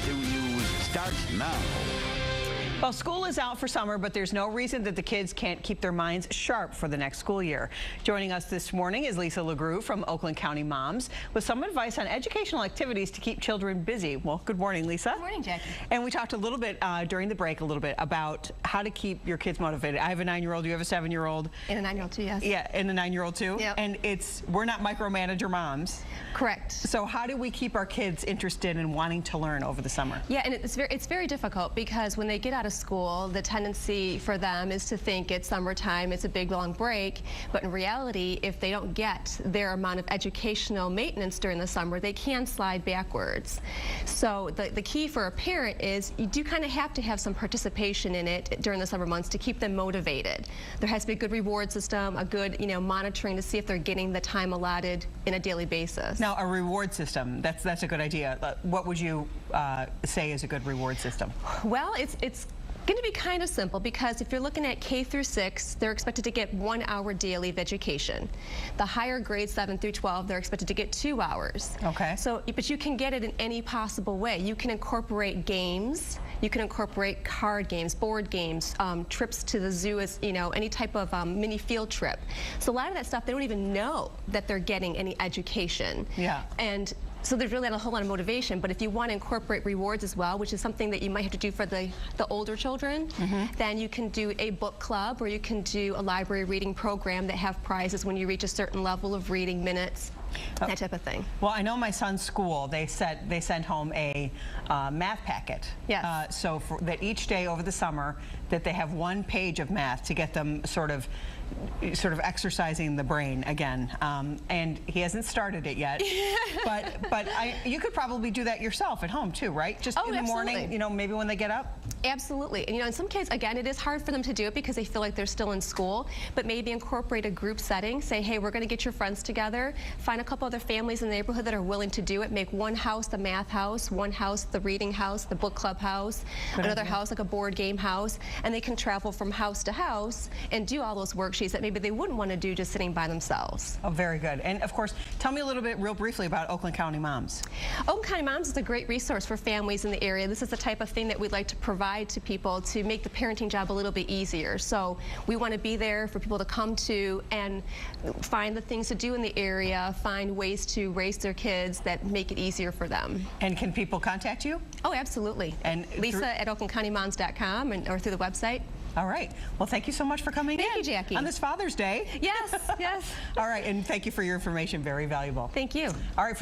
2 News starts now. Well, school is out for summer, but there's no reason that the kids can't keep their minds sharp for the next school year. Joining us this morning is Lisa LeGroux from Oakland County Moms with some advice on educational activities to keep children busy. Well, good morning, Lisa. Good morning, Jackie. And we talked a little bit during the break about how to keep your kids motivated. I have a 9-year-old, you have a 7-year-old. And a 9-year-old too, yes. Yeah, and a 9-year-old too. Yep. And we're not micromanager moms. Correct. So how do we keep our kids interested in wanting to learn over the summer? Yeah, and it's very difficult because when they get out of school, the tendency for them is to think it's summertime, it's a big long break, but in reality, if they don't get their amount of educational maintenance during the summer, they can slide backwards. So the key for a parent is you do kind of have to have some participation in it during the summer months to keep them motivated. There has to be a good reward system, a good monitoring to see if they're getting the time allotted in a daily basis. Now, a reward system, that's a good idea. What would you say is a good reward system? Well, it's going to be kind of simple because if you're looking at K through 6, they're expected to get 1 hour daily of education. The higher grades 7 through 12, they're expected to get 2 hours. Okay. So, but you can get it in any possible way. You can incorporate games. You can incorporate card games, board games, trips to the zoo, as any type of mini field trip. So a lot of that stuff, they don't even know that they're getting any education. Yeah. And so there's really not a whole lot of motivation, but if you want to incorporate rewards as well, which is something that you might have to do for the older children, then you can do a book club or you can do a library reading program that have prizes when you reach a certain level of reading minutes. That type of thing. Well, I know my son's school, they send home a math packet. Yes. So that each day over the summer that they have 1 page of math to get them sort of exercising the brain again. And he hasn't started it yet. but you could probably do that yourself at home too, right? Just in the morning, maybe when they get up? Absolutely. And in some cases, again, it is hard for them to do it because they feel like they're still in school, but maybe incorporate a group setting. Say, hey, we're going to get your friends together. Find a couple other families in the neighborhood that are willing to do it. Make one house the math house, one house the reading house, the book club house, another house like a board game house, and they can travel from house to house and do all those worksheets that maybe they wouldn't want to do just sitting by themselves. Oh, very good. And of course, tell me a little bit real briefly about Oakland County Moms. Oakland County Moms is a great resource for families in the area. This is the type of thing that we'd like to provide to people to make the parenting job a little bit easier. So we want to be there for people to come to and find the things to do in the area, find ways to raise their kids that make it easier for them. And can people contact you? Oh, absolutely. And Lisa at OaklandCountyMoms.com or through the website. All right. Well, thank you so much for coming in. Thank you, Jackie. On this Father's Day. Yes, yes. All right, and thank you for your information. Very valuable. Thank you. All right.